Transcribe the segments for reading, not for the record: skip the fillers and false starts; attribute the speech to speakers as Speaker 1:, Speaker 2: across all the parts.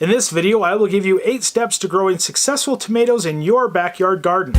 Speaker 1: In this video, I will give you 8 steps to growing successful tomatoes in your backyard garden.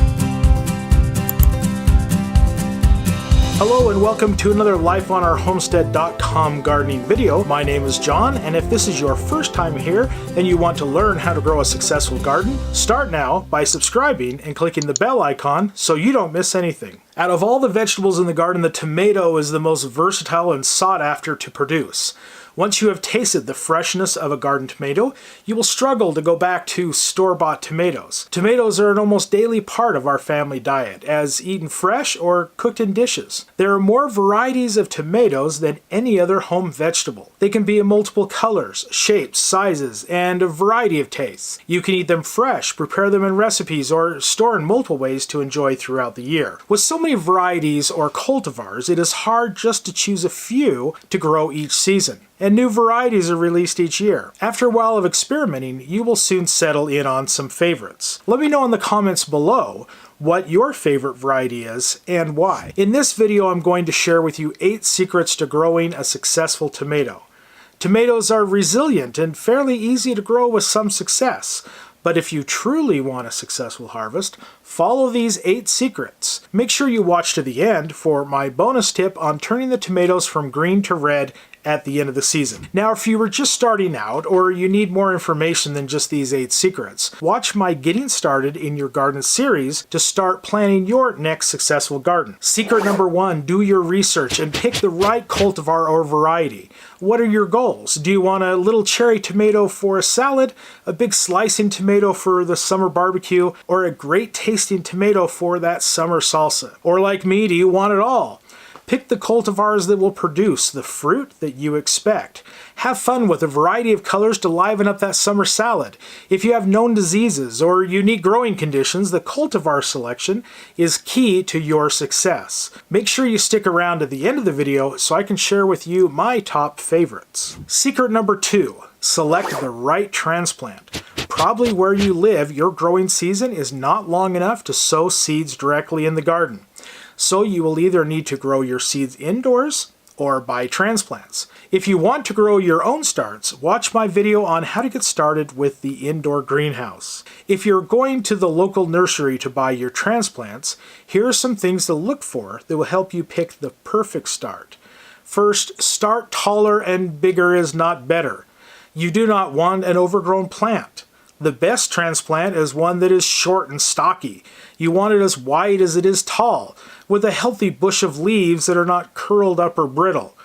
Speaker 1: Hello and welcome to another lifeonourhomestead.com gardening video. My name is John, and if this is your first time here and you want to learn how to grow a successful garden, start now by subscribing and clicking the bell icon so you don't miss anything. Out of all the vegetables in the garden, the tomato is the most versatile and sought after to produce. Once you have tasted the freshness of a garden tomato, you will struggle to go back to store-bought tomatoes. Tomatoes are an almost daily part of our family diet, as eaten fresh or cooked in dishes. There are more varieties of tomatoes than any other home vegetable. They can be in multiple colors, shapes, sizes, and a variety of tastes. You can eat them fresh, prepare them in recipes, or store in multiple ways to enjoy throughout the year. With so many varieties or cultivars, it is hard just to choose a few to grow each season. And new varieties are released each year. After a while of experimenting, you will soon settle in on some favorites. Let me know in the comments below what your favorite variety is and why. In this video, I'm going to share with you 8 secrets to growing a successful tomato. Tomatoes are resilient and fairly easy to grow with some success. But if you truly want a successful harvest, follow these 8 secrets. Make sure you watch to the end for my bonus tip on turning the tomatoes from green to red at the end of the season. Now, if you were just starting out or you need more information than just these 8 secrets, watch my Getting Started in Your Garden series to start planning your next successful garden. Secret number 1, do your research and pick the right cultivar or variety. What are your goals? Do you want a little cherry tomato for a salad, a big slicing tomato for the summer barbecue, or a great tasting tomato for that summer salsa? Or like me, do you want it all? Pick the cultivars that will produce the fruit that you expect. Have fun with a variety of colors to liven up that summer salad. If you have known diseases or unique growing conditions, the cultivar selection is key to your success. Make sure you stick around to the end of the video so I can share with you my top favorites. Secret number 2, select the right transplant. Probably where you live, your growing season is not long enough to sow seeds directly in the garden. So you will either need to grow your seeds indoors or buy transplants. If you want to grow your own starts, watch my video on how to get started with the indoor greenhouse. If you're going to the local nursery to buy your transplants, here are some things to look for that will help you pick the perfect start. First, start taller and bigger is not better. You do not want an overgrown plant. The best transplant is one that is short and stocky. You want it as wide as it is tall, with a healthy bush of leaves that are not curled up or brittle.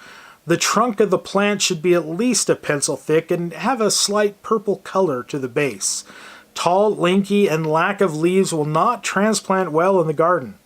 Speaker 1: The trunk of the plant should be at least a pencil thick and have a slight purple color to the base. Tall, lanky, and lack of leaves will not transplant well in the garden.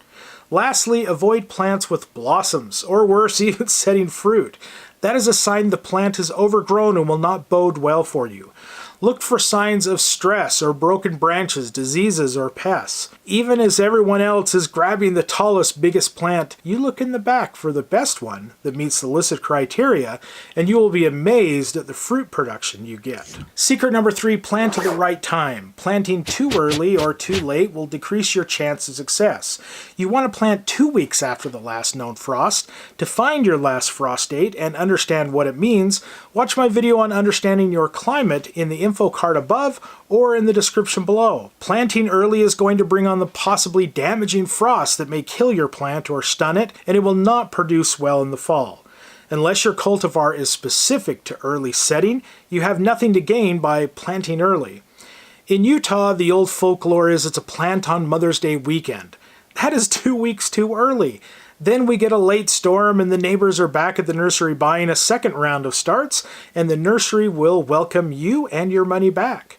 Speaker 1: Lastly, avoid plants with blossoms, or worse, even setting fruit. That is a sign the plant is overgrown and will not bode well for you. Look for signs of stress or broken branches, diseases, or pests. Even as everyone else is grabbing the tallest, biggest plant, you look in the back for the best one that meets the listed criteria, and you will be amazed at the fruit production you get. Secret number 3, plant at the right time. Planting too early or too late will decrease your chance of success. You want to plant 2 weeks after the last known frost. To find your last frost date and understand what it means, watch my video on understanding your climate in the info card above or in the description below. Planting early is going to bring on the possibly damaging frost that may kill your plant or stun it, and it will not produce well in the fall. Unless your cultivar is specific to early setting, you have nothing to gain by planting early. In Utah, the old folklore is it's a plant on Mother's Day weekend. That is 2 weeks too early. Then we get a late storm and the neighbors are back at the nursery buying a second round of starts, and the nursery will welcome you and your money back.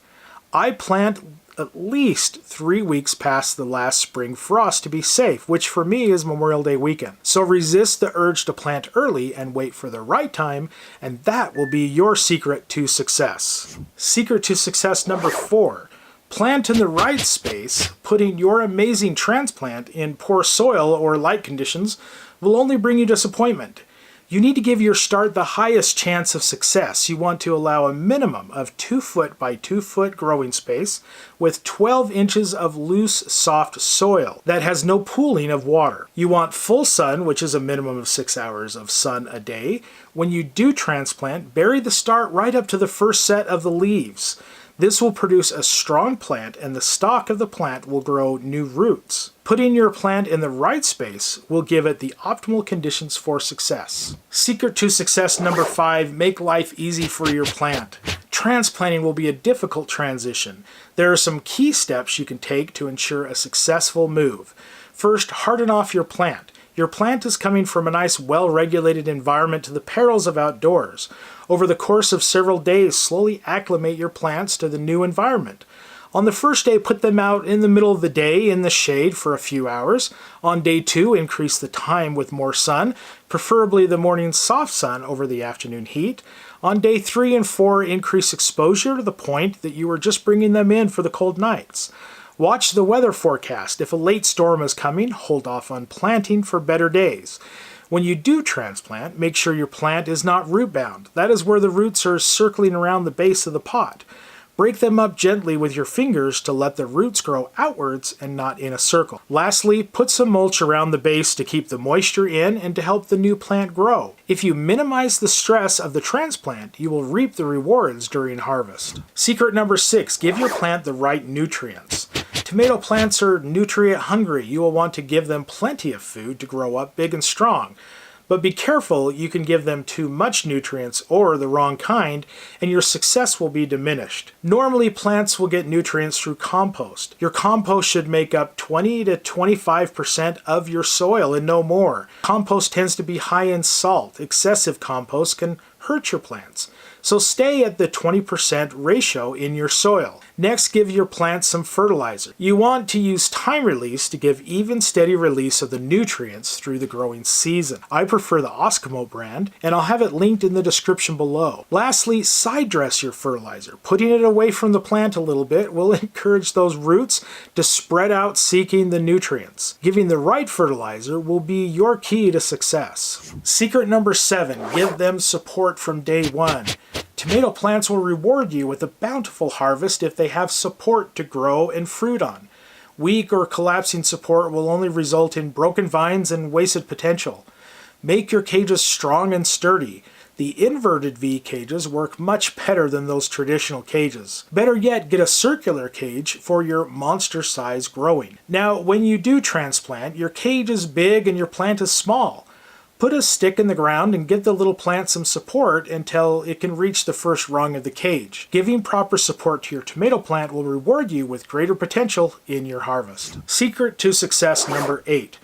Speaker 1: I plant at least 3 weeks past the last spring frost to be safe, which for me is Memorial Day weekend. So resist the urge to plant early and wait for the right time, and that will be your secret to success. Secret to success number 4. Plant in the right space. Putting your amazing transplant in poor soil or light conditions will only bring you disappointment. You need to give your start the highest chance of success. You want to allow a minimum of 2 foot by 2 foot growing space with 12 inches of loose, soft soil that has no pooling of water. You want full sun, which is a minimum of 6 hours of sun a day. When you do transplant, bury the start right up to the first set of the leaves. This will produce a strong plant and the stalk of the plant will grow new roots. Putting your plant in the right space will give it the optimal conditions for success. Secret to success number 5, make life easy for your plant. Transplanting will be a difficult transition. There are some key steps you can take to ensure a successful move. First, harden off your plant. Your plant is coming from a nice, well-regulated environment to the perils of outdoors. Over the course of several days, slowly acclimate your plants to the new environment. On the first day, put them out in the middle of the day in the shade for a few hours. On day 2, increase the time with more sun, preferably the morning soft sun over the afternoon heat. On day 3 and 4, increase exposure to the point that you are just bringing them in for the cold nights. Watch the weather forecast. If a late storm is coming, hold off on planting for better days. When you do transplant, make sure your plant is not root bound. That is where the roots are circling around the base of the pot. Break them up gently with your fingers to let the roots grow outwards and not in a circle. Lastly, put some mulch around the base to keep the moisture in and to help the new plant grow. If you minimize the stress of the transplant, you will reap the rewards during harvest. Secret number 6, give your plant the right nutrients. Tomato plants are nutrient hungry. You will want to give them plenty of food to grow up big and strong. But be careful, you can give them too much nutrients or the wrong kind, and your success will be diminished. Normally, plants will get nutrients through compost. Your compost should make up 20 to 25% of your soil and no more. Compost tends to be high in salt. Excessive compost can hurt your plants. So stay at the 20% ratio in your soil. Next, give your plants some fertilizer. You want to use time release to give even steady release of the nutrients through the growing season. I prefer the Osmocote brand, and I'll have it linked in the description below. Lastly, side dress your fertilizer. Putting it away from the plant a little bit will encourage those roots to spread out seeking the nutrients. Giving the right fertilizer will be your key to success. Secret number 7, give them support from day 1. Tomato plants will reward you with a bountiful harvest if they have support to grow and fruit on. Weak or collapsing support will only result in broken vines and wasted potential. Make your cages strong and sturdy. The inverted V cages work much better than those traditional cages. Better yet, get a circular cage for your monster size growing. Now, when you do transplant, your cage is big and your plant is small. Put a stick in the ground and give the little plant some support until it can reach the first rung of the cage. Giving proper support to your tomato plant will reward you with greater potential in your harvest. Secret to success number 8.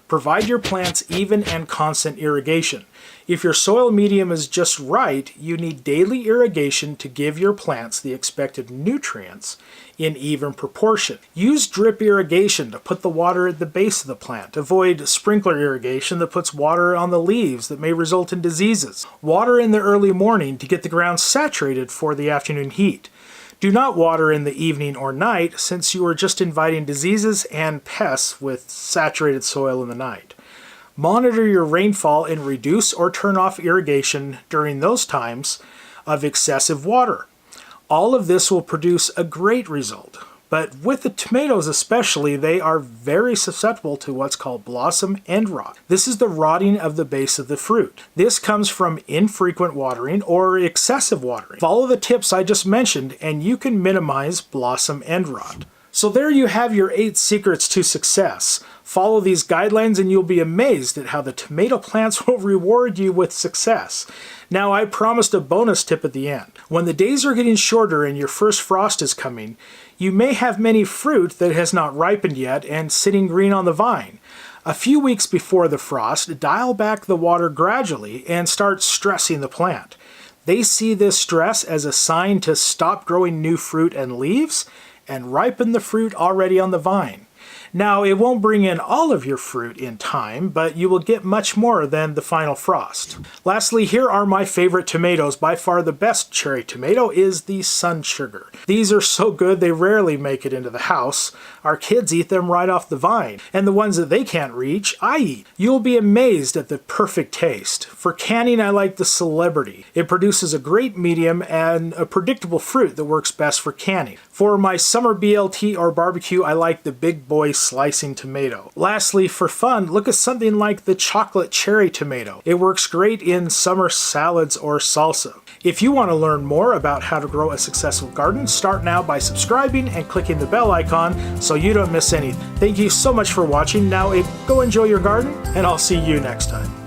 Speaker 1: Provide your plants even and constant irrigation. If your soil medium is just right, you need daily irrigation to give your plants the expected nutrients in even proportion. Use drip irrigation to put the water at the base of the plant. Avoid sprinkler irrigation that puts water on the leaves that may result in diseases. Water in the early morning to get the ground saturated for the afternoon heat. Do not water in the evening or night, since you are just inviting diseases and pests with saturated soil in the night. Monitor your rainfall and reduce or turn off irrigation during those times of excessive water. All of this will produce a great result. But with the tomatoes especially, they are very susceptible to what's called Blossom End Rot. This is the rotting of the base of the fruit. This comes from infrequent watering or excessive watering. Follow the tips I just mentioned and you can minimize Blossom End Rot. So there you have your 8 secrets to success. Follow these guidelines and you'll be amazed at how the tomato plants will reward you with success. Now, I promised a bonus tip at the end. When the days are getting shorter and your first frost is coming, you may have many fruit that has not ripened yet and sitting green on the vine. A few weeks before the frost, dial back the water gradually and start stressing the plant. They see this stress as a sign to stop growing new fruit and leaves and ripen the fruit already on the vine. Now, it won't bring in all of your fruit in time, but you will get much more than the final frost. Lastly, here are my favorite tomatoes. By far the best cherry tomato is the Sunsugar. These are so good they rarely make it into the house. Our kids eat them right off the vine, and the ones that they can't reach, I eat. You'll be amazed at the perfect taste. For canning, I like the Celebrity. It produces a great medium and a predictable fruit that works best for canning. For my summer BLT or barbecue, I like the Big Boy Slicing Tomato. Lastly, for fun, look at something like the Chocolate Cherry Tomato. It works great in summer salads or salsa. If you want to learn more about how to grow a successful garden, start now by subscribing and clicking the bell icon so you don't miss anything. Thank you so much for watching. Now go enjoy your garden, and I'll see you next time.